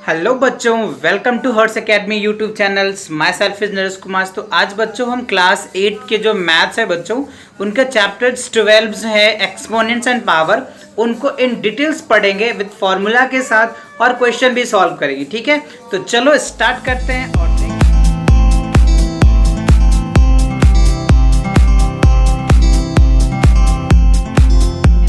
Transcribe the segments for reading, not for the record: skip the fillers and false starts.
Hello बच्चों, welcome to Harsh Academy YouTube channels. My self is Naresh Kumar. तो आज बच्चों हम क्लास 8 के जो मैथ्स है बच्चों, उनका चैप्टर्स 12 है एक्सपोनेंट्स एंड पावर, उनको इन डिटेल्स पढ़ेंगे विद फॉर्मूला के साथ और क्वेश्चन भी सॉल्व करेंगे। ठीक है, तो चलो स्टार्ट करते हैं। और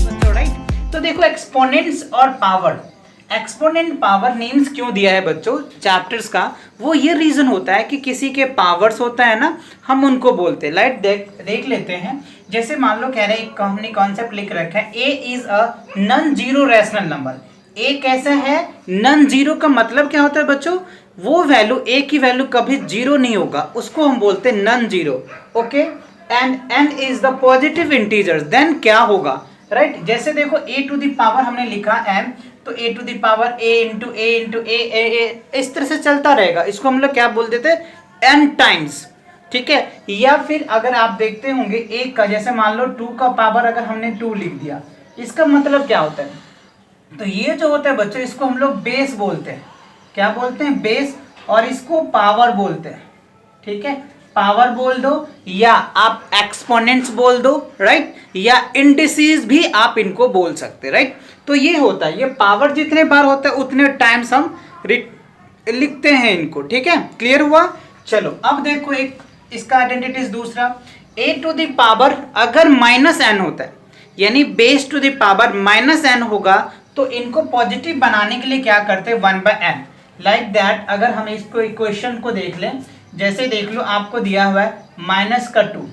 बच्चों राइट, तो देखो एक्सपोनेंट्स और पावर, एक्सपोनेंट पावर नेम्स क्यों दिया है बच्चों चैप्टर्स का, वो ये रीजन होता है कि किसी के पावर्स होता है ना, हम उनको बोलते हैं। लाइट देख लेते हैं। जैसे मान लो कह रहे हैं, हमने कॉन्सेप्ट लिख रखा है A is a non zero rational number. A कैसा है? नॉन जीरो का मतलब क्या होता है बच्चों? वो वैल्यू, ए की वैल्यू कभी जीरो नहीं होगा, उसको हम बोलते हैं non zero. Okay, and N is the positive integer, then क्या होगा राइट जैसे देखो ए टू द पावर हमने लिखा एम, तो A to the power A into A इस तरह से चलता रहेगा। इसको हम लोग क्या बोल देते हैं? N times. ठीक है, या फिर अगर आप देखते होंगे एक का, जैसे मान लो 2 का पावर अगर हमने 2 लिख दिया, इसका मतलब क्या होता है? तो ये जो होता है बच्चों, इसको हम लोग बेस बोलते हैं। क्या बोलते हैं? बेस। और इसको पावर बोलते हैं। ठीक है, पावर बोल दो या आप एक्सपोनेंट्स बोल दो राइट, या इंडिसेस भी आप इनको बोल सकते हैं राइट। तो ये होता है, ये पावर जितने बार होता है उतने टाइम्स हम लिखते हैं इनको। ठीक है, क्लियर हुआ? चलो अब देखो एक इसका आइडेंटिटीज दूसरा, ए टू द पावर अगर माइनस एन होता है, यानी base to the power minus N होगा, तो इनको पॉजिटिव बनाने के लिए क्या करते हैं? 1/n। लाइक दैट अगर हम इसको इक्वेशन को देख लें, जैसे देख लो आपको दिया हुआ है -2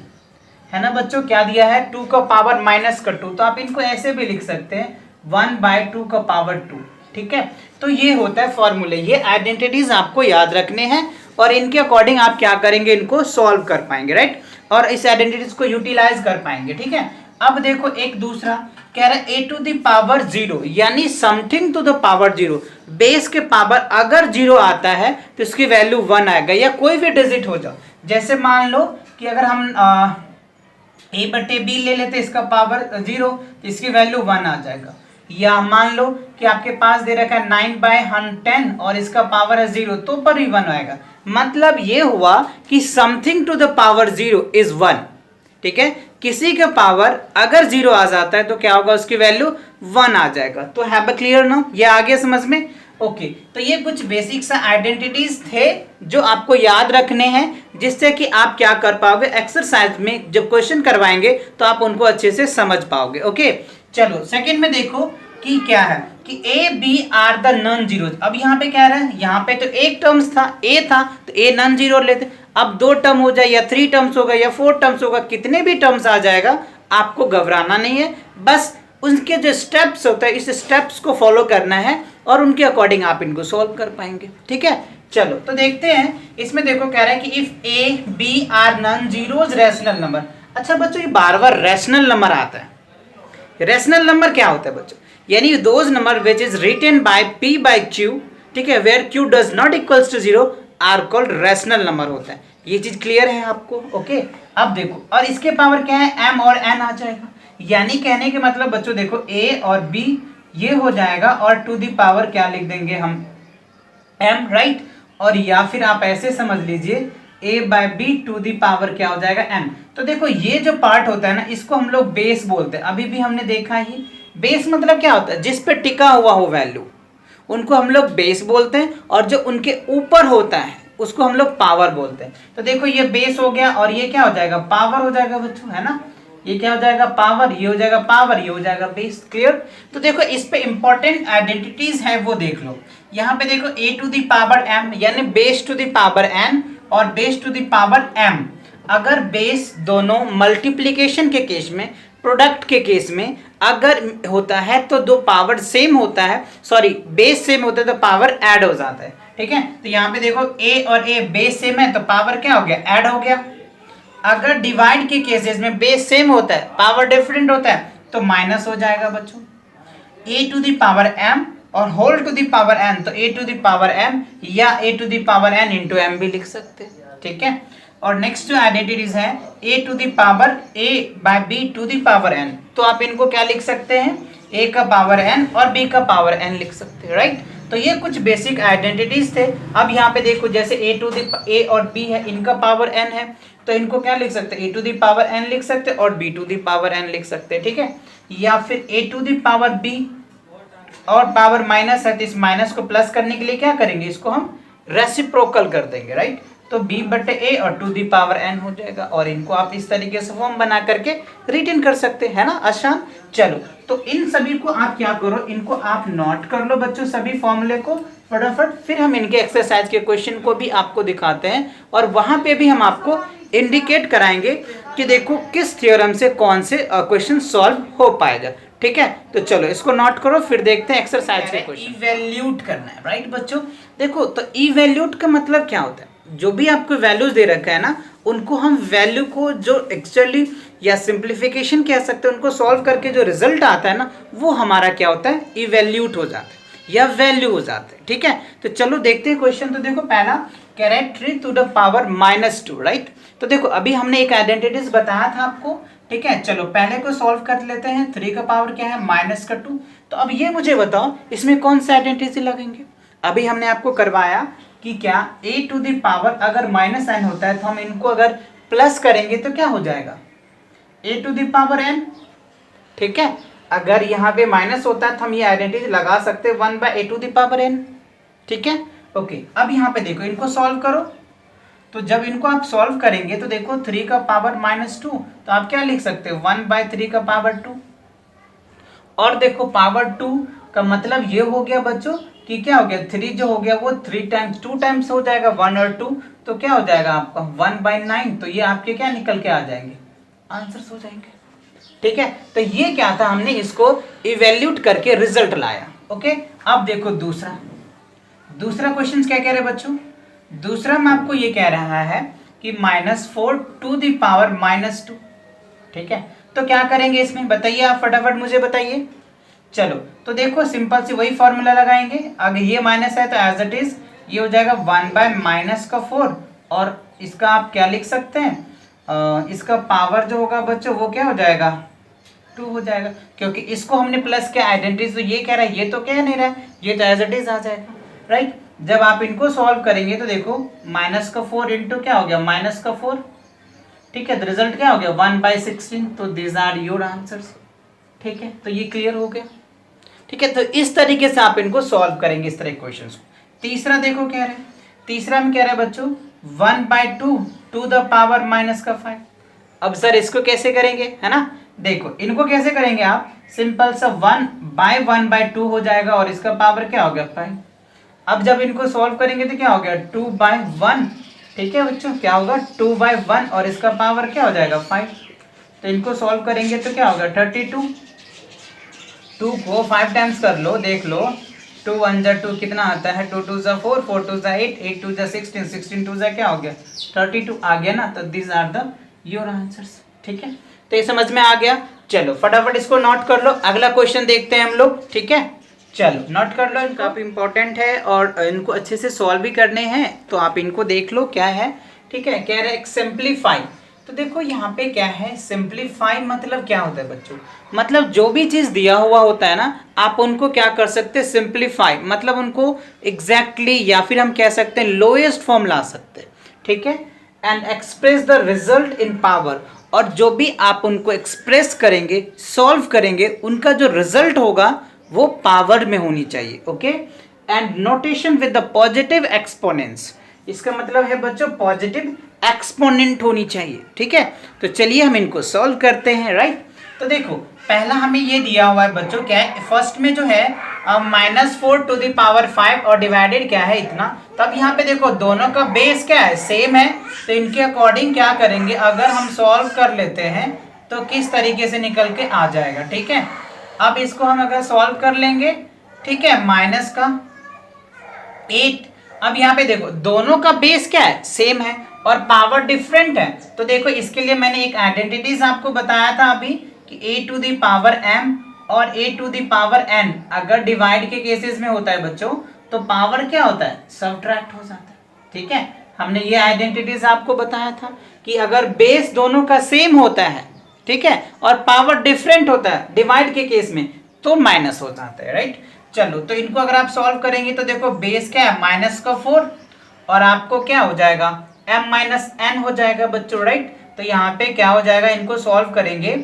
है ना बच्चों, क्या दिया है? 2 का पावर -2, तो आप इनको ऐसे भी लिख सकते हैं 1/2 का पावर 2। ठीक है, तो ये होता है फॉर्मूले। ये आइडेंटिटीज आपको याद रखने हैं और इनके अकॉर्डिंग आप क्या करेंगे? इनको सॉल्व कर पाएंगे राइट, और इस आइडेंटिटीज को यूटिलाइज कर पाएंगे। ठीक है, अब देखो एक दूसरा कह रहा है ए टू द पावर 0, यानी something to the power 0। Base के पावर अगर 0 आता है तो इसकी वैल्यू 1 आएगा, या कोई भी डिजिट हो जाओ। जैसे मान लो कि अगर हम a/b ले लेते, इसका पावर 0, तो इसकी वैल्यू 1 आ जाएगा। या मान लो कि आपके पास दे रखा है 9/10 और इसका पावर है 0, तो पर भी 1 आएगा। मतलब ये हुआ कि something to the power 0 is 1। ठीक है, किसी का पावर अगर 0 आ जाता है तो क्या होगा? उसकी वैल्यू 1 आ जाएगा। तो हैव अ क्लियर ना, ये आ गया समझ में? ओके, तो ये कुछ बेसिक सा आइडेंटिटीज थे जो आपको याद रखने हैं, जिससे कि आप क्या कर पाओगे एक्सरसाइज में जब क्वेश्चन करवाएंगे तो आप उनको अच्छे से समझ पाओगे। ओके, चलो सेकंड में देखो कि क्या है कि A B are the non zero. अब यहाँ पे क्या रहा है? यहाँ पे तो एक टर्म्स था, ए था, तो ए नॉन जीरो लेते। अब 2 टर्म हो जाए या 3 टर्म्स होगा या 4 टर्म्स होगा, कितने भी टर्म्स आ जाएगा, आपको घबराना नहीं है। बस उनके जो स्टेप्स होते हैं, इस स्टेप्स को फॉलो करना है और उनके अकॉर्डिंग आप इनको सॉल्व कर पाएंगे। ठीक है, चलो तो देखते हैं। इसमें देखो कह रहा है कि if A B are non zeros rational number. अच्छा बच्चों, ये बार बार रैशनल नंबर आता है। रैशनल नंबर क्या होता है बच्चों? यानी those number which is written by p by q, ठीक है, where q does not equals to 0 are called rational number होता है। ये चीज क्लियर है आपको? ओके, अब देखो, और इसके पावर क्या है? m और n आ जाएगा। यानी कहने के मतलब बच्चों देखो a और b ये हो जाएगा, और टू दी पावर क्या लिख देंगे हम? m right. और या फिर आप ऐसे समझ लीजिए a/b टू दी पावर क्या हो जाएगा? m। तो देखो ये जो पार्ट होता है ना, इसको हम लोग बेस बोलते हैं। अभी भी हमने देखा ही, बेस मतलब क्या होता है? जिस पे टिका हुआ हो वैल्यू, उनको हम लोग बेस बोलते हैं, और जो उनके ऊपर होता है उसको हम लोग पावर बोलते हैं। तो देखो ये बेस हो गया, और ये क्या हो जाएगा? पावर हो जाएगा बच्चों, है ना। ये क्या हो जाएगा? पावर। ये हो जाएगा पावर, ये हो जाएगा बेस। क्लियर? तो देखो इस पे इंपॉर्टेंट आइडेंटिटीज है वो देख लो। यहाँ पे देखो a to the power m, यानी base to the power n और base to the power m। अगर बेस दोनों मल्टीप्लीकेशन के केस में, प्रोडक्ट के केस में अगर होता है तो दो पावर सेम होता है, सॉरी बेस सेम होता है तो पावर ऐड हो जाता है। ठीक है, तो यहाँ पे देखो a और a बेस सेम है तो पावर क्या हो गया? ऐड हो गया। अगर डिवाइड के केसेस में बेस सेम होता है, पावर डिफरेंट होता है, तो माइनस हो जाएगा बच्चों। a to the power m और whole to the power n, तो a to the power m या a to the power n इंटू m भी लिख सकते हैं। ठीक है, और नेक्स्ट जो आइडेंटिटीज है a to the power a/b to the power n, तो आप इनको क्या लिख सकते हैं? a का पावर n और b का पावर n लिख सकते हैं राइट। तो तो ये कुछ बेसिक आइडेंटिटीज थे। अब यहाँ पे देखो जैसे ए और बी है, इनका पावर n है, तो इनको क्या लिख सकते हैं, a to the power n लिख सकते हैं और b to the power n लिख सकते हैं, ठीक है। या फिर a to the power b और पावर माइनस है तो इस माइनस को प्लस करने के लिए क्या करेंगे, इसको हम रेसिप्रोकल कर देंगे, राइट। तो b बटे a और टू दी पावर n हो जाएगा और इनको आप इस तरीके से फॉर्म बना करके रिटर्न कर सकते हैं ना, आसान। चलो तो इन सभी को आप क्या करो, इनको आप नोट कर लो बच्चों, सभी फॉर्मूले को फटाफट, फिर हम इनके एक्सरसाइज के क्वेश्चन को भी आपको दिखाते हैं और वहां पे भी हम आपको इंडिकेट कराएंगे कि देखो किस थ्योरम से कौन से क्वेश्चन सॉल्व हो पाएगा, ठीक है। तो चलो इसको नोट करो, फिर देखते हैं एक्सरसाइज के क्वेश्चन। इवैल्यूट करना है, राइट बच्चों। देखो तो इवैल्यूट का मतलब क्या होता है, जो भी आपको वैल्यूज दे रखा है ना, उनको हम वैल्यू को जो एक्चुअली या सिंप्लीफिकेशन कह सकते हैं, उनको सॉल्व करके जो रिजल्ट आता है ना, वो हमारा क्या होता है, इवैल्यूट हो जाता है या वैल्यू हो जाता है, ठीक है। तो चलो देखते हैं क्वेश्चन। तो देखो पहला कह रहा है 3 टू द पावर -2, राइट। तो देखो अभी हमने एक आइडेंटिटीज बताया था आपको, ठीक है। चलो पहले को सॉल्व कर लेते हैं। 3 का पावर क्या है, -2। तो अब ये मुझे बताओ इसमें कौन सा आइडेंटिटी लगेंगे। अभी हमने आपको करवाया कि क्या a टू द पावर अगर -n होता है तो हम इनको अगर प्लस करेंगे तो क्या हो जाएगा, a to the power n, ठीक है। अगर यहाँ पे माइनस होता है तो हम ये आइडेंटिटी लगा सकते हैं 1/a to the power n, ठीक है। ओके अब यहाँ पे देखो इनको सॉल्व करो, तो जब इनको आप सॉल्व करेंगे तो देखो 3 का पावर -2, तो आप क्या लिख सकते हो 1/3 का पावर 2। और देखो पावर 2 का मतलब ये हो गया बच्चों कि क्या हो गया, 3 जो हो गया वो 3 टाइम्स 2 टाइम्स हो जाएगा, 1 और 2, तो क्या हो जाएगा आपका 1/9। तो ये आपके क्या निकल के आ जाएंगे, आंसर्स हो जाएंगे, ठीक है। तो ये क्या था, हमने इसको इवैल्यूट करके रिजल्ट लाया, ओके। अब देखो दूसरा क्वेश्चन क्या कह रहे हैं बच्चों। दूसरा में आपको ये कह रहा है कि -4 टू द पावर -2, ठीक है। तो क्या करेंगे इसमें बताइए, आप फटाफट मुझे बताइए। चलो तो देखो सिंपल सी वही फॉर्मूला लगाएंगे। अगर ये माइनस है तो एज इट इज ये हो जाएगा 1/-4 और इसका आप क्या लिख सकते हैं, इसका पावर जो होगा बच्चों वो क्या हो जाएगा 2 हो जाएगा, क्योंकि इसको हमने प्लस के आइडेंटिटी, तो ये कह रहा है, ये तो कह नहीं रहा है, ये तो एज इट इज आ जाएगा, राइट। जब आप इनको सॉल्व करेंगे तो देखो -4 इंटू क्या हो गया -4, ठीक है। तो रिजल्ट क्या हो गया 1/16। तो दिस आर योर आंसर्स, ठीक है। तो ये क्लियर हो गया, ठीक है। तो इस तरीके से आप इनको सॉल्व करेंगे इस तरह के क्वेश्चंस को। तीसरा देखो कह रहे हैं, तीसरा में कह रहा है बच्चों 1/2 टू द पावर -5। अब सर इसको कैसे करेंगे, है ना। देखो इनको कैसे करेंगे आप, सिंपल सा 1/1/2 हो जाएगा और इसका पावर क्या हो गया 5। अब जब इनको सॉल्व करेंगे तो क्या हो गया 2/1, ठीक है बच्चों। क्या होगा 2/1 और इसका पावर क्या हो जाएगा 5। तो इनको सॉल्व करेंगे तो क्या होगा 32। 2 को 5 टाइम्स कर लो, देख लो 2 1 जा 2 कितना आता है, 2 2 जा 4, 4 2 जा 8, 8 2 जा 16, 16 2 जा क्या हो गया 32 आ गया ना। तो this are the your answers, ठीक है। तो ये समझ में आ गया। चलो फटाफट इसको नोट कर लो, अगला क्वेश्चन देखते हैं हम लोग, ठीक है। चलो नोट कर लो, इनको काफ़ी इंपॉर्टेंट है और इनको अच्छे से सॉल्व भी करने हैं, तो आप इनको देख लो क्या है, ठीक है। कह रहे हैं सिंप्लीफाई। तो देखो यहाँ पे क्या है, सिंप्लीफाई मतलब क्या होता है बच्चों, मतलब जो भी चीज़ दिया हुआ होता है ना, आप उनको क्या कर सकते हैं सिंप्लीफाई, मतलब उनको एग्जैक्टली या फिर हम कह सकते हैं लोएस्ट फॉर्म ला सकते हैं, ठीक है। And express the result in power, और जो भी आप उनको एक्सप्रेस करेंगे, सॉल्व करेंगे, उनका जो रिजल्ट होगा वो पावर में होनी चाहिए, okay. And notation with the positive exponents, इसका मतलब है बच्चों पॉजिटिव एक्सपोनेंट होनी चाहिए, ठीक है। तो चलिए हम इनको सॉल्व करते हैं, राइट। तो देखो पहला हमें ये दिया हुआ है बच्चों, क्या है फर्स्ट में जो है -4 टू द पावर 5 और डिवाइडेड क्या है इतना। तो अब यहाँ पे देखो दोनों का बेस क्या है, सेम है, तो इनके अकॉर्डिंग क्या करेंगे, अगर हम सॉल्व कर लेते हैं तो किस तरीके से निकल के आ जाएगा, ठीक है। अब इसको हम अगर सॉल्व कर लेंगे, ठीक है, माइनस का 8। अब यहाँ पे देखो दोनों का बेस क्या है, सेम है और पावर डिफरेंट है। तो देखो इसके लिए मैंने एक आइडेंटिटीज आपको बताया था अभी कि a to the power m और a to the power n अगर डिवाइड के केसेस में होता है बच्चों, तो पावर क्या होता है सबट्रैक्ट हो जाता है, ठीक है। हमने ये आइडेंटिटीज आपको बताया था कि अगर बेस दोनों का सेम होता है, ठीक है, और पावर डिफरेंट होता है डिवाइड के केस में, तो माइनस हो जाता है, राइट। चलो तो इनको अगर आप सॉल्व करेंगे तो देखो बेस क्या है माइनस का 4 और आपको क्या हो जाएगा m माइनस एन हो जाएगा बच्चों, राइट। तो यहाँ पे क्या हो जाएगा, इनको सॉल्व करेंगे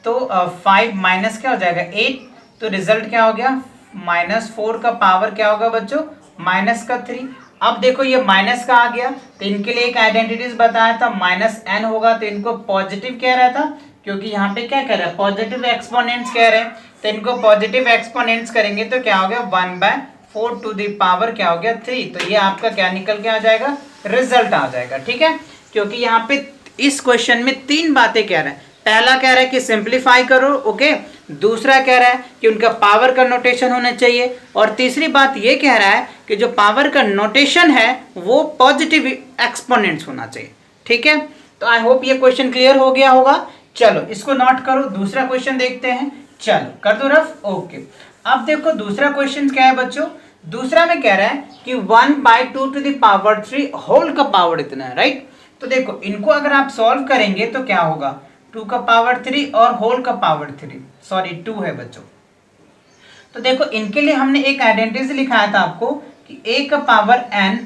तो 5 माइनस क्या हो जाएगा 8, तो रिजल्ट क्या हो गया -4 का पावर क्या होगा बच्चों माइनस का 3। अब देखो ये माइनस का आ गया तो इनके लिए एक आइडेंटिटीज बताया था -n होगा, तो इनको पॉजिटिव कह रहा था क्योंकि यहाँ पे क्या कह रहा है पॉजिटिव एक्सपोनेंट्स कह रहे हैं, तो इनको पॉजिटिव एक्सपोनेंट्स करेंगे तो क्या हो गया 1/4 टू द पावर क्या हो गया 3। तो ये आपका क्या निकल के आ जाएगा रिजल्ट आ जाएगा, ठीक है। क्योंकि यहाँ पे इस क्वेश्चन में 3 बातें कह रहे हैं। पहला कह रहा है कि सिंप्लीफाई करो, ओके। दूसरा कह रहा है कि उनका पावर का नोटेशन होना चाहिए, और तीसरी बात ये कह रहा है कि जो पावर का नोटेशन है वो पॉजिटिव एक्सपोनेंट्स होना चाहिए, ठीक है। तो आई होप ये क्वेश्चन क्लियर हो गया होगा। चलो इसको नोट करो, दूसरा क्वेश्चन देखते हैं। चलो कर दो रफ, ओके। अब देखो दूसरा क्वेश्चन क्या है बच्चों, दूसरा में कह रहा है कि 1/2 टू द पावर 3 होल का पावर इतना है, राइट। तो देखो इनको अगर आप सॉल्व करेंगे तो क्या होगा 2 का पावर 3 और होल का पावर 3, सॉरी 2 है बच्चों। तो देखो इनके लिए हमने एक आइडेंटिटी लिखाया था आपको कि a का power n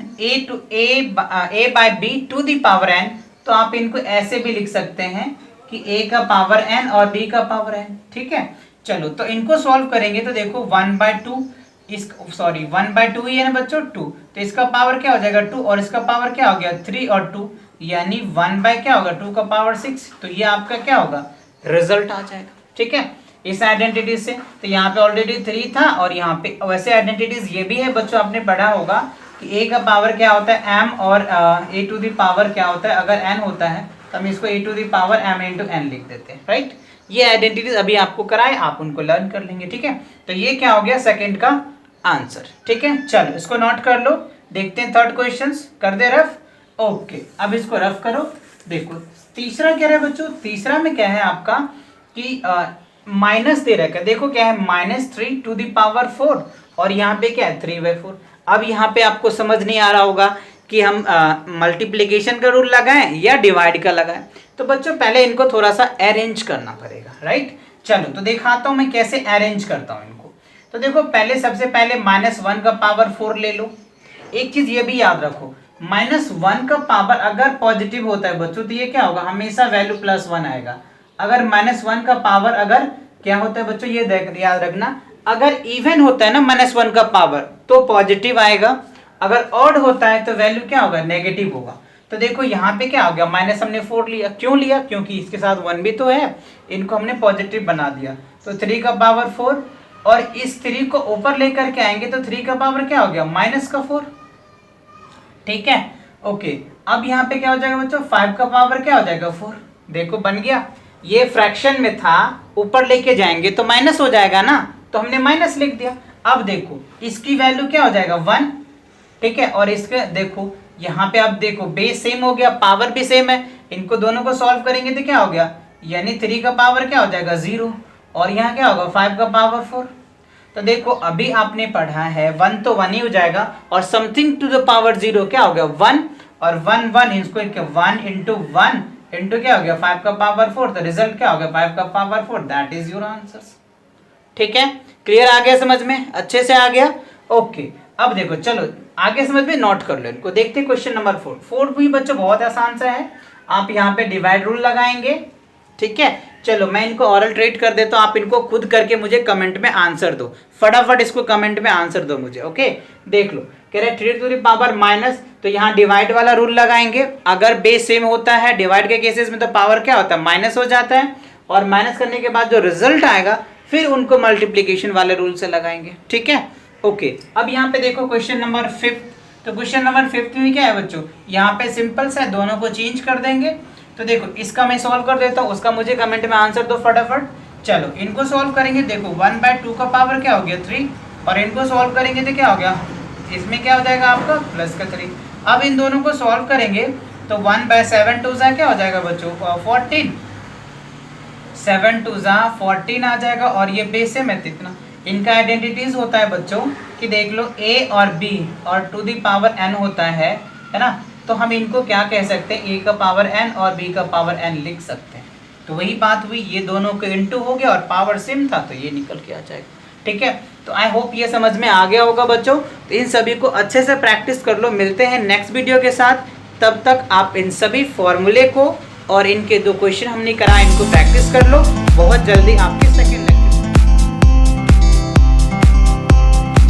a by b to the power n, तो आप इनको ऐसे भी लिख सकते हैं कि a का पावर n और b का पावर n, ठीक है। चलो तो इनको सॉल्व करेंगे तो देखो 1/2 1/2 ही है ना बच्चों 2, तो इसका पावर क्या हो जाएगा 2 और इसका पावर क्या हो गया 3 और 2, यानी 1 क्या होगा 2 का पावर 6। तो ये आपका क्या होगा रिजल्ट आ जाएगा, ठीक है, इस आइडेंटिटी से। तो यहाँ पे ऑलरेडी 3 था और यहाँ पे वैसे आइडेंटिटीज ये भी है बच्चों, आपने पढ़ा होगा कि a का पावर क्या होता है m और a टू द पावर क्या होता है, अगर n होता है तो हम इसको a to the power m into n लिख देते हैं, राइट। ये आइडेंटिटीज अभी आपको कराए, आप उनको लर्न कर लेंगे, ठीक है। तो ये क्या हो गया सेकंड का आंसर, ठीक है। चलो इसको नोट कर लो, देखते हैं थर्ड क्वेश्चन, कर दे रफ, ओके। अब इसको रफ करो, देखो तीसरा क्या है बच्चों, तीसरा में क्या है आपका कि माइनस दे रखा है, देखो क्या है -3 टू द पावर 4 और यहाँ पे क्या है 3/4। अब यहाँ पे आपको समझ नहीं आ रहा होगा कि हम मल्टीप्लिकेशन का रूल लगाएं या डिवाइड का लगाएं, तो बच्चों पहले इनको थोड़ा सा अरेंज करना पड़ेगा, राइट। चलो तो दिखाता हूं मैं कैसे अरेंज करता हूं इनको। तो देखो पहले सबसे पहले -1 का पावर 4 ले लो। एक चीज ये भी याद रखो, -1 का पावर अगर पॉजिटिव होता है बच्चों तो ये क्या होगा हमेशा वैल्यू +1 आएगा। अगर -1 का पावर अगर क्या होता है बच्चों ये याद रखना, अगर इवन होता है ना -1 का पावर तो पॉजिटिव आएगा, अगर ऑड होता है तो वैल्यू क्या होगा नेगेटिव होगा। तो देखो यहाँ पे क्या हो गया माइनस हमने 4 लिया, क्यों लिया क्योंकि इसके साथ 1 भी तो है, इनको हमने पॉजिटिव बना दिया। तो 3 का पावर 4 और इस 3 को ऊपर लेकर के आएंगे तो 3 का पावर क्या हो गया -4, ठीक है, ओके। अब यहाँ पे क्या हो जाएगा बच्चों 5 का पावर क्या हो जाएगा 4, देखो बन गया। ये फ्रैक्शन में था, ऊपर लेके जाएंगे तो माइनस हो जाएगा ना, तो हमने माइनस लिख दिया। अब देखो इसकी वैल्यू क्या हो जाएगा 1, ठीक है, और इसके देखो यहाँ पे आप देखो बेस सेम हो गया, पावर भी सेम है, इनको दोनों को सॉल्व करेंगे तो क्या हो गया, यानी 3 का पावर क्या हो जाएगा 0 और यहाँ क्या होगा 5 का पावर 4। तो देखो अभी आपने पढ़ा है 1 तो 1 ही हो जाएगा और समथिंग टू द पावर 0 क्या हो गया 1 और 1 1 इसको 1 इंटू 1 इंटू क्या हो गया 5 का पावर 4, तो रिजल्ट क्या हो गया 5 का power 4, that is your answer, ठीक है। क्लियर आ गया समझ में, अच्छे से आ गया, ओके। अब देखो चलो आगे समझ में नोट कर लो इनको, देखते हैं क्वेश्चन नंबर 4 भी बच्चों बहुत आसान सा है। आप यहाँ पे डिवाइड रूल लगाएंगे, ठीक है। चलो मैं इनको ऑरल ट्रेट कर देता हूँ, आप इनको खुद करके मुझे कमेंट में आंसर दो, फटाफट इसको कमेंट में आंसर दो मुझे, ओके। देख लो कह रहे 3 टू द पावर माइनस, तो यहाँ डिवाइड वाला रूल लगाएंगे। अगर बेस सेम होता है डिवाइड के केसेस में तो पावर क्या होता है माइनस हो जाता है, और माइनस करने के बाद जो रिजल्ट आएगा फिर उनको मल्टीप्लीकेशन वाले रूल से लगाएंगे, ठीक है, ओके। अब यहाँ पे देखो क्वेश्चन नंबर 5, तो क्वेश्चन नंबर 5 में क्या है बच्चों, यहाँ पे सिंपल सा दोनों को चेंज कर देंगे। तो देखो इसका मैं सॉल्व कर देता हूँ, उसका मुझे कमेंट में आंसर दो फटाफट। चलो इनको सॉल्व करेंगे, देखो 1/2 का पावर क्या हो गया 3 और इनको सॉल्व करेंगे तो क्या हो गया, इसमें क्या हो जाएगा आपका प्लस का 3। अब इन दोनों को सॉल्व करेंगे तो 1/7 टू जा क्या हो जाएगा बच्चों 14, 7 टू जा 14 आ जाएगा, और ये बेस है मैं इतना। इनका आइडेंटिटीज होता है बच्चों कि देख लो a और b और टू दी पावर n होता है ना, तो हम इनको क्या कह सकते हैं a का पावर n और b का पावर n लिख सकते हैं। तो वही बात हुई, ये दोनों को इंटू हो गया और पावर सेम था तो ये निकल के आ जाएगा, ठीक है। तो आई होप ये समझ में आ गया होगा बच्चों। तो इन सभी को अच्छे से प्रैक्टिस कर लो। मिलते हैं नेक्स्ट वीडियो के साथ। तब तक आप इन सभी फॉर्मूले को और इनके 2 क्वेश्चन हमने करा इनको प्रैक्टिस कर लो। बहुत जल्दी आपकी